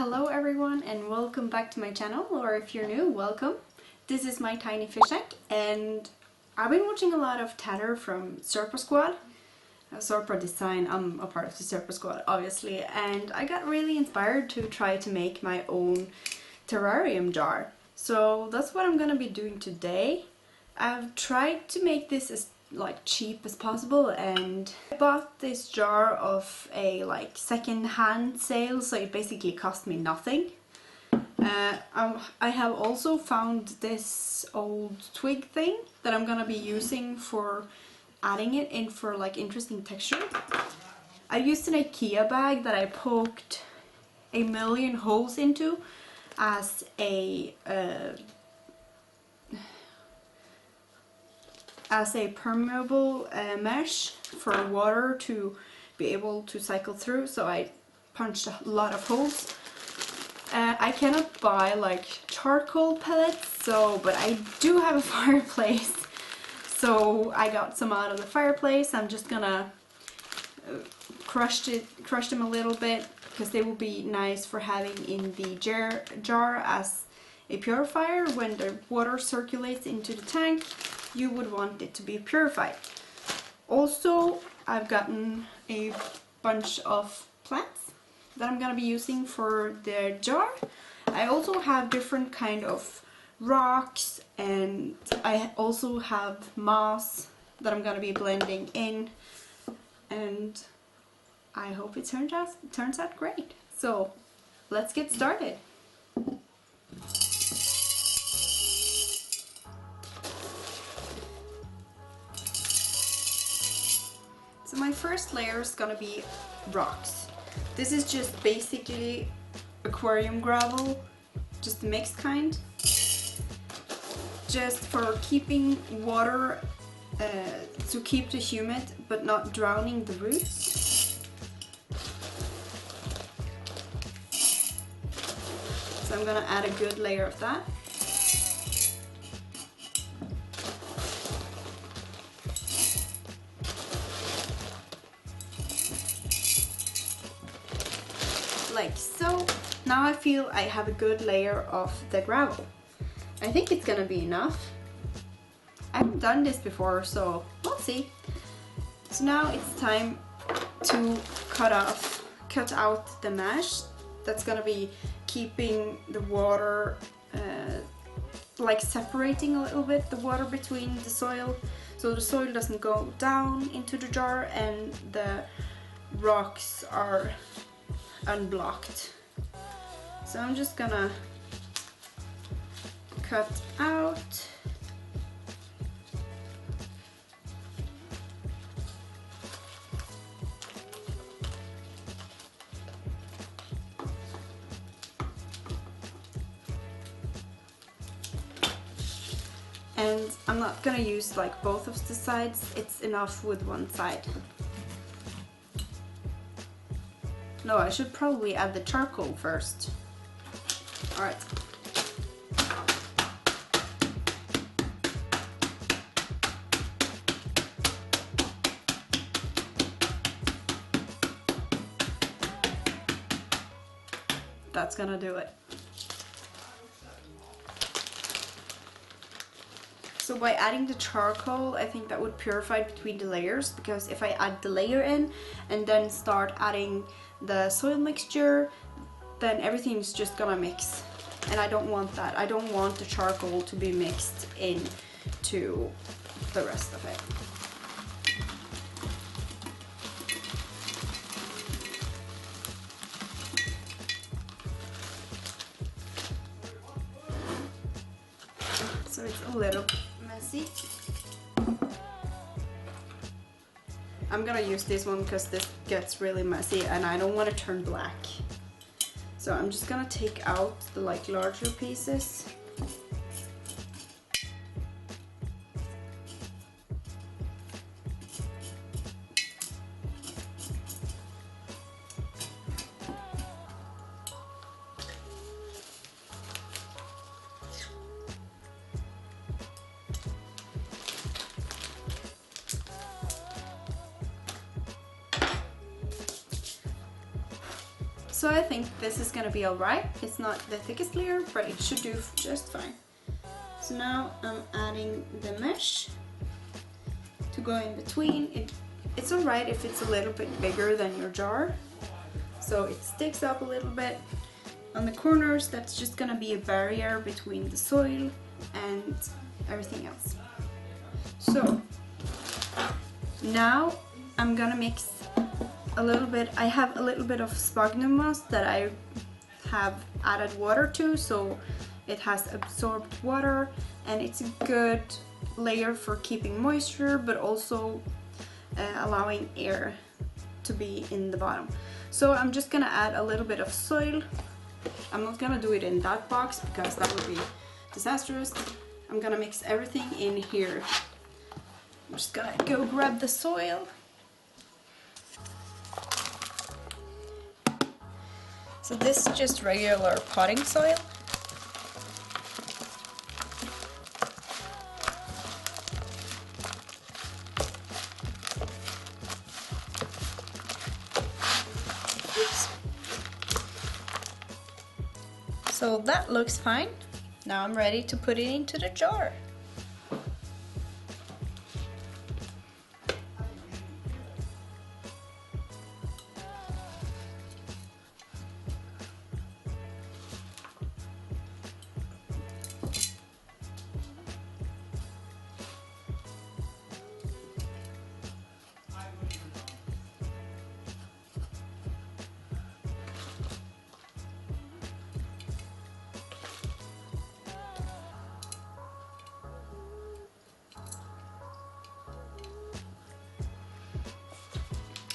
Hello everyone and welcome back to my channel, or if you're new, welcome. This is my tiny fish tank and I've been watching a lot of Tatter from Serpa Squad. Serpa Design, I'm a part of the Serpa Squad obviously, and I got really inspired to try to make my own terrarium jar. So that's what I'm gonna be doing today. I've tried to make this as cheap as possible, and I bought this jar of a second-hand sale, so it basically cost me nothing. I have also found this old twig thing that I'm gonna be using for adding it in for interesting texture. I used an IKEA bag that I poked a million holes into as a permeable mesh for water to be able to cycle through, so I punched a lot of holes. I cannot buy charcoal pellets, but I do have a fireplace, so I got some out of the fireplace. I'm just gonna crush them a little bit because they will be nice for having in the jar as a purifier. When the water circulates into the tank, you would want it to be purified. Also, I've gotten a bunch of plants that I'm gonna be using for the jar. I also have different kind of rocks, and I also have moss that I'm gonna be blending in, and I hope it turns out great. So let's get started. So my first layer is gonna be rocks. This is just basically aquarium gravel, just the mixed kind, just for keeping water to keep it humid but not drowning the roots. So I'm gonna add a good layer of that. Like so. Now I feel I have a good layer of the gravel. I think it's gonna be enough. I haven't done this before, so we'll see. So now it's time to cut out the mesh that's gonna be keeping the water separating a little bit the water between the soil, so the soil doesn't go down into the jar and the rocks are unblocked. So I'm just gonna cut out and I'm not gonna use both of the sides, it's enough with one side. No, I should probably add the charcoal first. Alright. That's gonna do it. So by adding the charcoal, I think that would purify between the layers, because if I add the layer in and then start adding the soil mixture, then everything's just gonna mix, and I don't want that. I don't want the charcoal to be mixed into the rest of it. So it's a little messy. I'm gonna use this one because this gets really messy and I don't want to turn black. So I'm just gonna take out the larger pieces. So I think this is gonna be alright. It's not the thickest layer, but it should do just fine. So now I'm adding the mesh to go in between. It's alright if it's a little bit bigger than your jar, so it sticks up a little bit. On the corners, that's just gonna be a barrier between the soil and everything else. So now I'm gonna mix a little bit. I have a little bit of sphagnum moss that I have added water to, so it has absorbed water and it's a good layer for keeping moisture, but also allowing air to be in the bottom. So I'm just gonna add a little bit of soil. I'm not gonna do it in that box because that would be disastrous. I'm gonna mix everything in here. I'm just gonna go grab the soil. So this is just regular potting soil. Oops. So that looks fine. Now I'm ready to put it into the jar.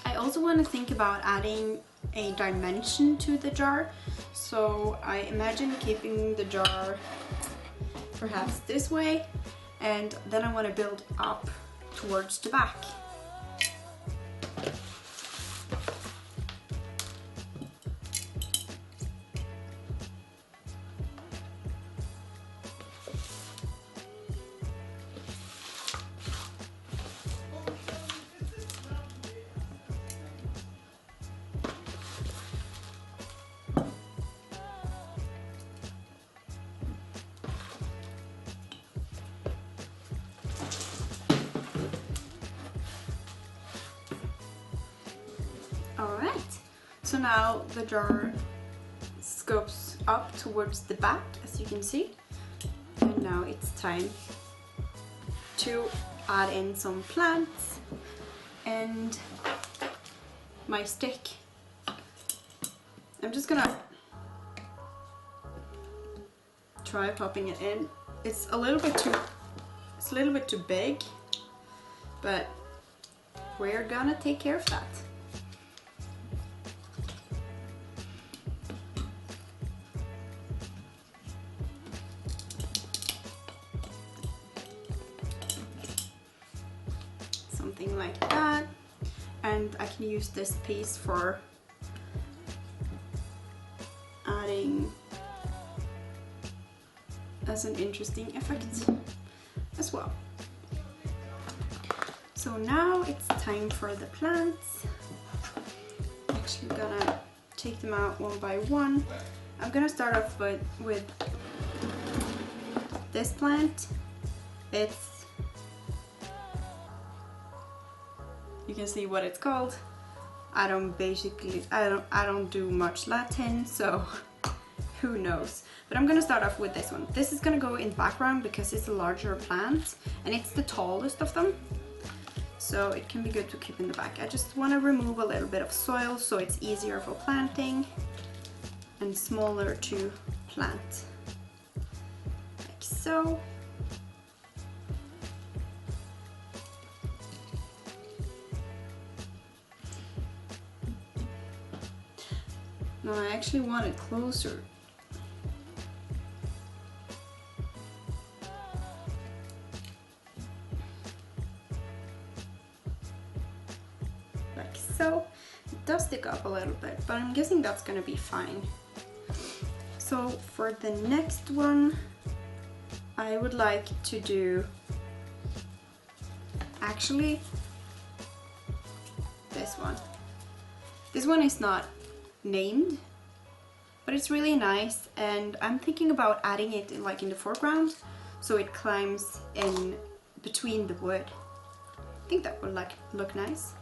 I also want to think about adding a dimension to the jar, so I imagine keeping the jar perhaps this way, and then I want to build up towards the back. Alright, so now the jar scopes up towards the back, as you can see. And now it's time to add in some plants and my stick. I'm just gonna try popping it in. It's a little bit too big, but we're gonna take care of that. Something like that, and I can use this piece for adding as an interesting effect as well. So now it's time for the plants. I'm actually gonna take them out one by one. I'm gonna start off with this plant. You can see what it's called. I don't do much Latin, so who knows. But I'm gonna start off with this one. This is gonna go in background because it's a larger plant and it's the tallest of them. So it can be good to keep in the back. I just wanna remove a little bit of soil so it's easier for planting and smaller to plant. Like so. No, I actually want it closer. Like so. It does stick up a little bit, but I'm guessing that's gonna be fine. So for the next one, I would like to do actually this one. This one is not named, it's really nice, and I'm thinking about adding it in, like in the foreground, so it climbs in between the wood. I think that would like look nice.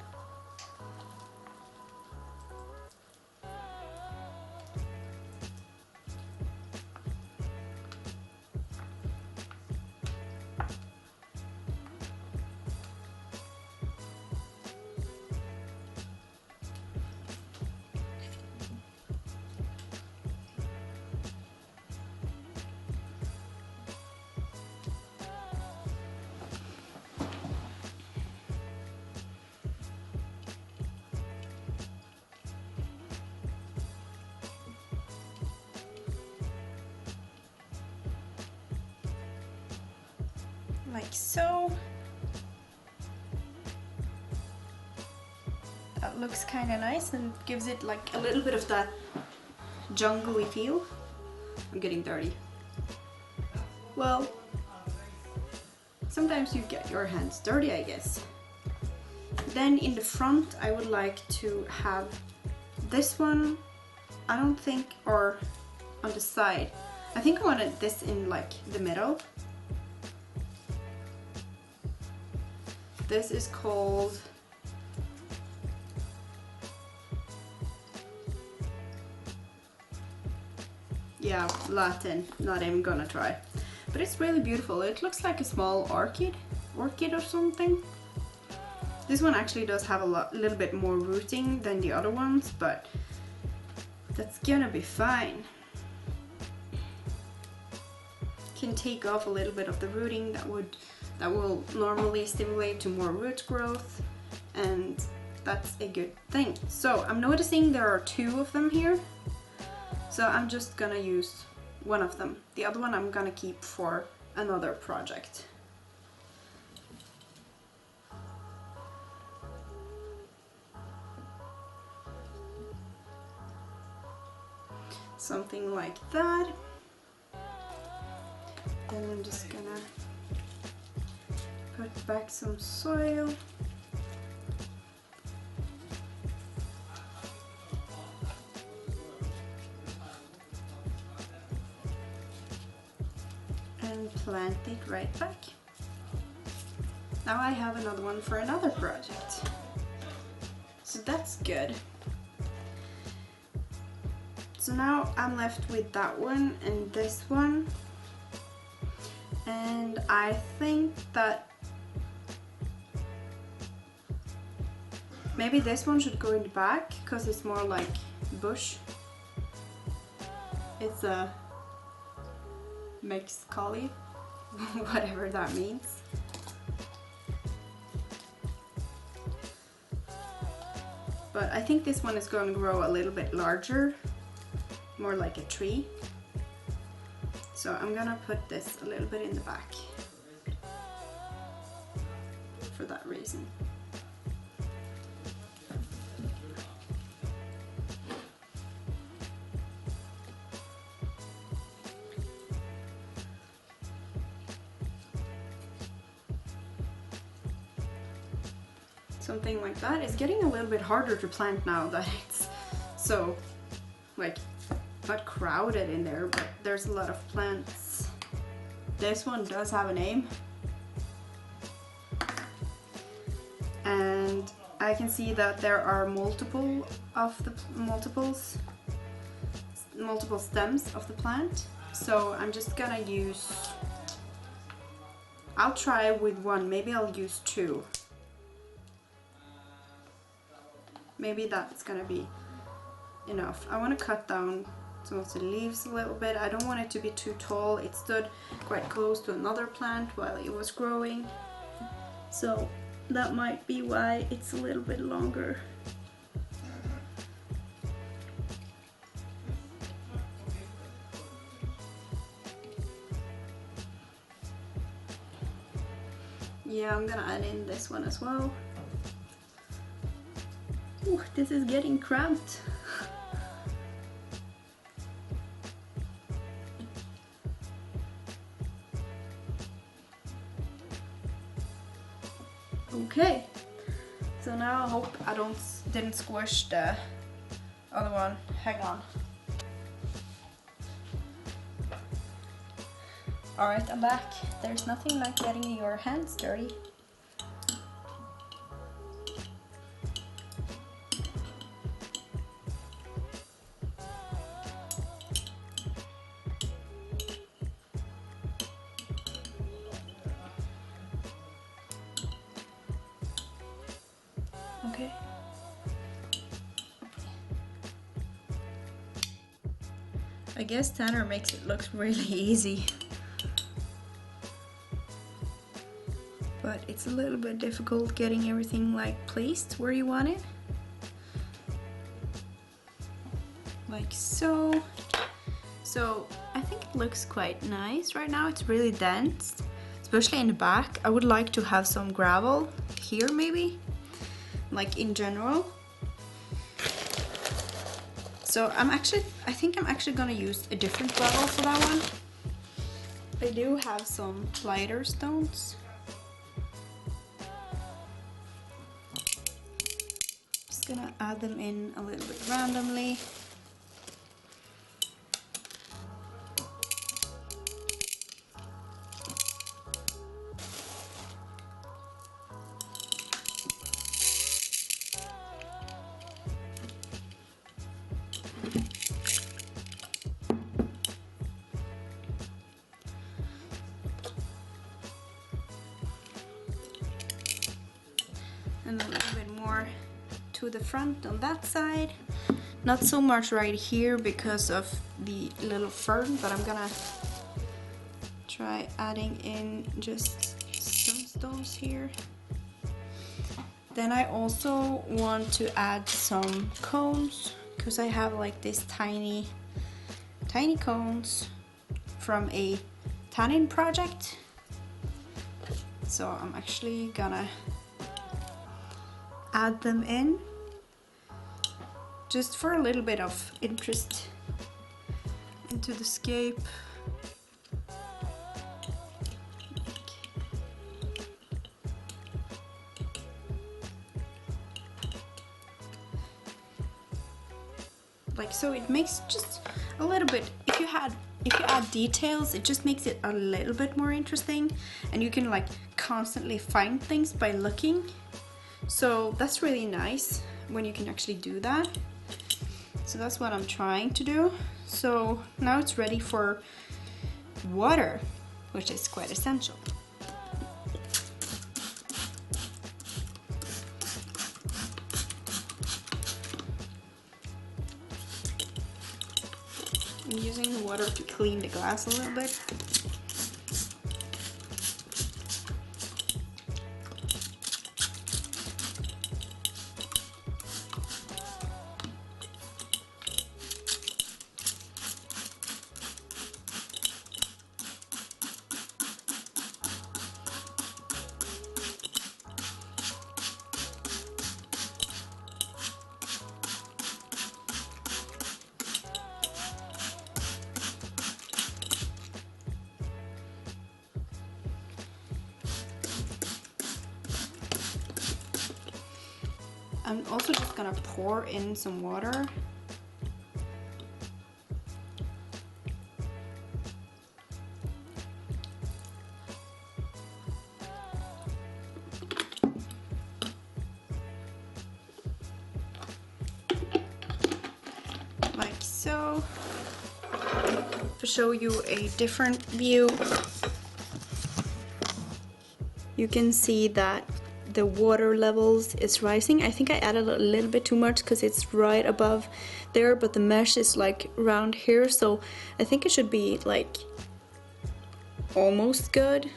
Like so. That looks kind of nice and gives it like a little bit of that jungly feel. I'm getting dirty. Well, sometimes you get your hands dirty, I guess. Then in the front I would like to have this one, I don't think, or on the side. I think I wanted this in like the middle. This is called Latin, not even gonna try. But it's really beautiful. It looks like a small orchid or something. This one actually does have a little bit more rooting than the other ones, but that's gonna be fine. Can take off a little bit of the rooting that will normally stimulate to more root growth, and that's a good thing. So I'm noticing there are two of them here, so I'm just gonna use one of them. The other one I'm gonna keep for another project. Something like that. Then I'm just gonna put back some soil. And plant it right back. Now I have another one for another project. So that's good. So now I'm left with that one and this one. And I think that maybe this one should go in the back because it's more like bush. It's a mixed Colli, whatever that means. But I think this one is going to grow a little bit larger, more like a tree. So I'm gonna put this a little bit in the back for that reason. Something like that. It's getting a little bit harder to plant now that it's so like not crowded in there, but there's a lot of plants. This one does have a name, and I can see that there are multiple stems of the plant. So I'm just gonna use, I'll try with one, maybe I'll use two. Maybe that's gonna be enough. I want to cut down some of the leaves a little bit. I don't want it to be too tall. It stood quite close to another plant while it was growing, so that might be why it's a little bit longer. Yeah, I'm gonna add in this one as well. Ooh, this is getting cramped. Okay, so now I hope I didn't squish the other one. Hang on. Alright, I'm back. There's nothing like getting your hands dirty. Okay. I guess Tanner makes it look really easy. But it's a little bit difficult getting everything like placed where you want it. Like so. So I think it looks quite nice right now. It's really dense, especially in the back. I would like to have some gravel here maybe, like in general. So I think I'm actually gonna use a different gravel for that one. I do have some lighter stones. Just gonna add them in a little bit randomly. And a little bit more to the front on that side. Not so much right here because of the little fern, but I'm gonna try adding in just some stones here. Then I also want to add some cones because I have like this tiny cones from a tannin project. So I'm actually gonna add them in just for a little bit of interest into the scape. Like so, it makes just a little bit, if you add details, it just makes it a little bit more interesting, and you can like constantly find things by looking. So that's really nice when you can actually do that. So that's what I'm trying to do. So now it's ready for water, which is quite essential. I'm using the water to clean the glass a little bit. I'm also just gonna pour in some water. Like so. To show you a different view, you can see that the water levels is rising. I think I added a little bit too much because it's right above there, but the mesh is like around here, so I think it should be like almost good,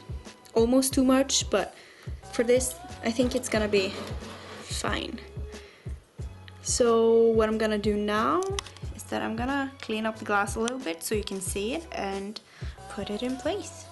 almost too much, but for this I think it's gonna be fine. So what I'm gonna do now is that I'm gonna clean up the glass a little bit so you can see it and put it in place.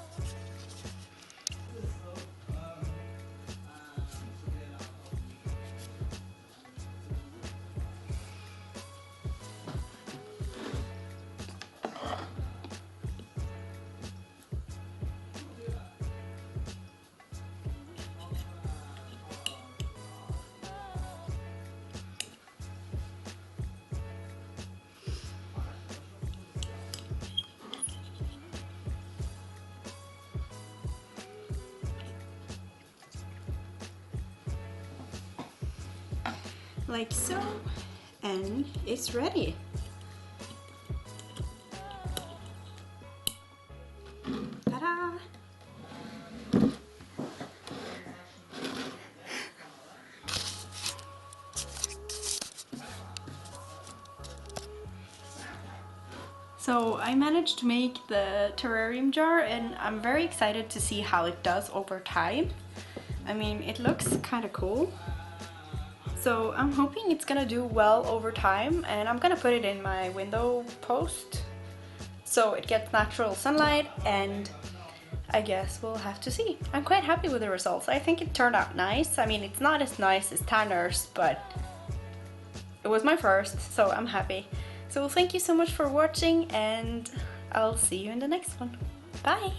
like so, and it's ready. Ta-da! So I managed to make the terrarium jar, and I'm very excited to see how it does over time. I mean, it looks kind of cool. So I'm hoping it's gonna do well over time, and I'm gonna put it in my window post so it gets natural sunlight, and I guess we'll have to see. I'm quite happy with the results. I think it turned out nice. I mean, it's not as nice as Tanner's, but it was my first, so I'm happy. So thank you so much for watching, and I'll see you in the next one. Bye!